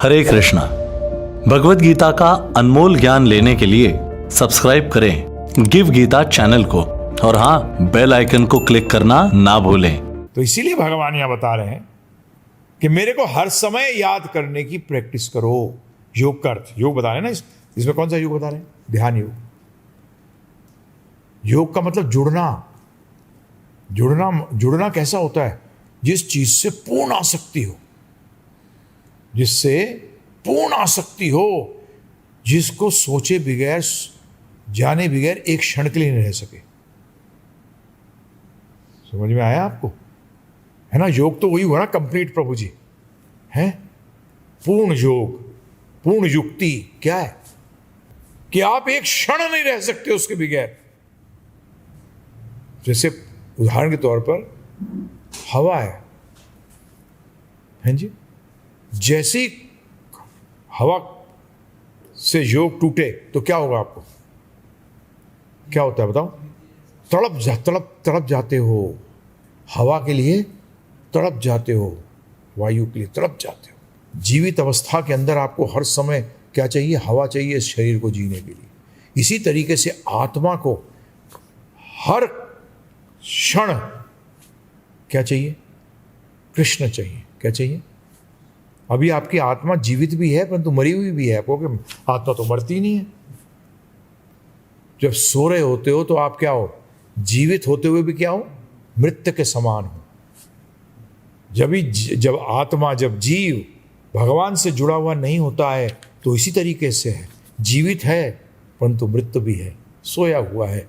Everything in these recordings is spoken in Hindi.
हरे कृष्णा। भगवत गीता का अनमोल ज्ञान लेने के लिए सब्सक्राइब करें गिव गीता चैनल को और हाँ, बेल आइकन को क्लिक करना ना भूलें। तो इसीलिए भगवान यहां बता रहे हैं कि मेरे को हर समय याद करने की प्रैक्टिस करो। योग का अर्थ, योग बता रहे हैं ना, इसमें कौन सा योग बता रहे हैं? ध्यान योग। योग का मतलब जुड़ना। जुड़ना कैसा होता है? जिस चीज से पूर्ण आसक्ति हो, जिससे पूर्ण आसक्ति हो, जिसको सोचे बगैर, जाने बगैर एक क्षण के लिए नहीं रह सके। समझ में आया आपको? है ना? योग तो वही हुआ ना, कंप्लीट प्रभु जी है। पूर्ण योग, पूर्ण युक्ति क्या है? कि आप एक क्षण नहीं रह सकते उसके बगैर। जैसे उदाहरण के तौर पर हवा है जी। जैसे ही हवा से योग टूटे तो क्या होगा आपको? क्या होता है बताओ? तड़प जाते हो। हवा के लिए तड़प जाते हो, वायु के लिए तड़प जाते हो। जीवित अवस्था के अंदर आपको हर समय क्या चाहिए? हवा चाहिए इस शरीर को जीने के लिए। इसी तरीके से आत्मा को हर क्षण क्या चाहिए? कृष्ण चाहिए। क्या चाहिए? अभी आपकी आत्मा जीवित भी है परंतु मरी हुई भी है, क्योंकि आत्मा तो मरती नहीं है। जब सो रहे होते हो तो आप क्या हो? जीवित होते हुए भी क्या हो? मृत्यु के समान हो। जब आत्मा, जब जीव भगवान से जुड़ा हुआ नहीं होता है तो इसी तरीके से है। जीवित है परंतु मृत्यु भी है, सोया हुआ है।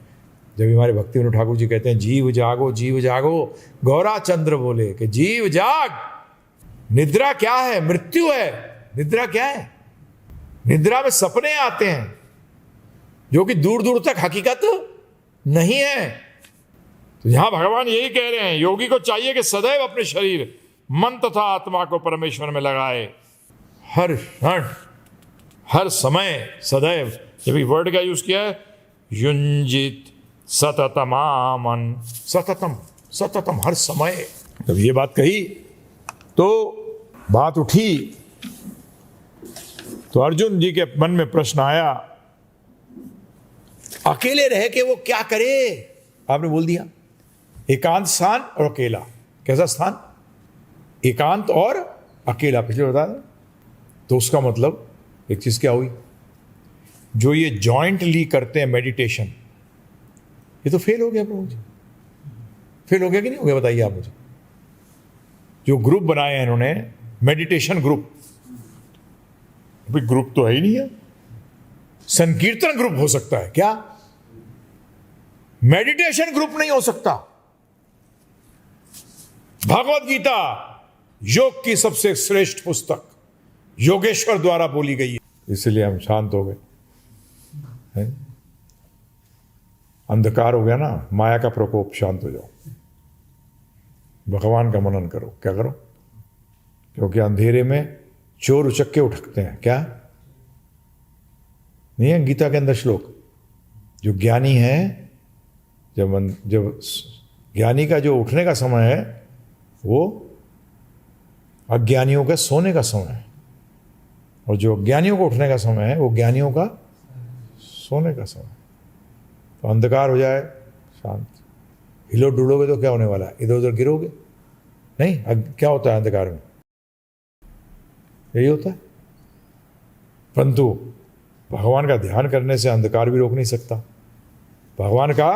जब हमारे भक्ति विनोद ठाकुर जी कहते हैं जीव जागो जीव जागो, गौरा चंद्र बोले कि जीव जाग। निद्रा क्या है? मृत्यु है। निद्रा क्या है? निद्रा में सपने आते हैं जो कि दूर दूर तक हकीकत नहीं है। तो यहां भगवान यही कह रहे हैं, योगी को चाहिए कि सदैव अपने शरीर, मन तथा आत्मा को परमेश्वर में लगाए। हर क्षण, हर समय, सदैव। जब ये वर्ड का यूज किया है, युंजित सततमामन, सततम, सततम, हर समय। जब ये बात कही तो बात उठी तो अर्जुन जी के मन में प्रश्न आया, अकेले रह के वो क्या करे? आपने बोल दिया एकांत स्थान और अकेला। कैसा स्थान? एकांत और अकेला। पिछले बता दें तो उसका मतलब एक चीज क्या हुई? जो ये जॉइंटली करते हैं मेडिटेशन, ये तो फेल हो गया प्रभु जी। फेल हो गया कि नहीं हो गया? बताइए आप मुझे। जो ग्रुप बनाए हैं इन्होंने, मेडिटेशन ग्रुप, अभी ग्रुप तो है ही नहीं है। संकीर्तन ग्रुप हो सकता है क्या? मेडिटेशन ग्रुप नहीं हो सकता। भगवत गीता योग की सबसे श्रेष्ठ पुस्तक योगेश्वर द्वारा बोली गई है, इसलिए हम शांत हो गए। अंधकार हो गया ना, माया का प्रकोप, शांत हो जाओ, भगवान का मनन करो। क्या करो? क्योंकि अंधेरे में चोर उचक्के उठकते हैं। क्या नहीं है गीता के अंदर श्लोक? जो ज्ञानी है, जब ज्ञानी का जो उठने का समय है वो अज्ञानियों का सोने का समय है, और जो अज्ञानियों को उठने का समय है वो ज्ञानियों का सोने का समय। तो अंधकार हो जाए, शांत। हिलो डुलोगे तो क्या होने वाला है? इधर उधर गिरोगे नहीं। क्या होता है अंधकार में? यही होता है। परंतु भगवान का ध्यान करने से अंधकार भी रोक नहीं सकता। भगवान का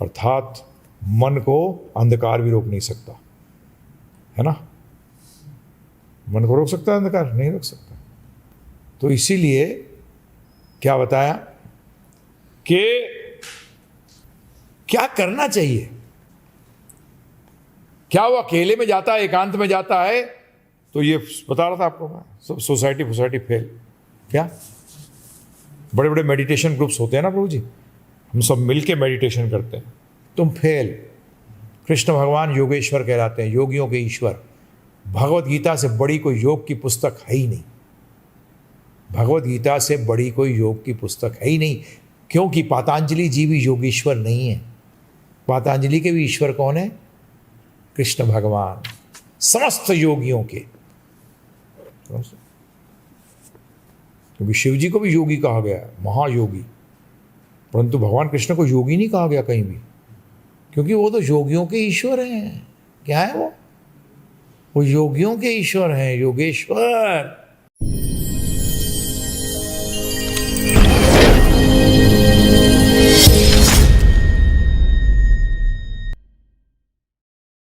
अर्थात मन को अंधकार भी रोक नहीं सकता, है ना? मन को रोक सकता है अंधकार? नहीं रोक सकता। तो इसीलिए क्या बताया कि क्या करना चाहिए? क्या वो अकेले में जाता है, एकांत में जाता है? तो ये बता रहा था आपको मैं, सब सोसाइटी फेल। क्या बड़े बड़े मेडिटेशन ग्रुप्स होते हैं ना प्रभु जी, हम सब मिलके मेडिटेशन करते हैं, तुम फेल। कृष्ण भगवान योगेश्वर कहलाते हैं, योगियों के ईश्वर। भगवत गीता से बड़ी कोई योग की पुस्तक है ही नहीं। भगवत गीता से बड़ी कोई योग की पुस्तक है ही नहीं, क्योंकि पतंजलि जी भी योगेश्वर नहीं है। पतंजलि के भी ईश्वर कौन है? कृष्ण भगवान, समस्त योगियों के। क्योंकि शिव जी को भी योगी कहा गया है, महायोगी, परंतु भगवान कृष्ण को योगी नहीं कहा गया कहीं भी, क्योंकि वो तो योगियों के ईश्वर हैं। क्या है वो योगियों के ईश्वर हैं, योगेश्वर।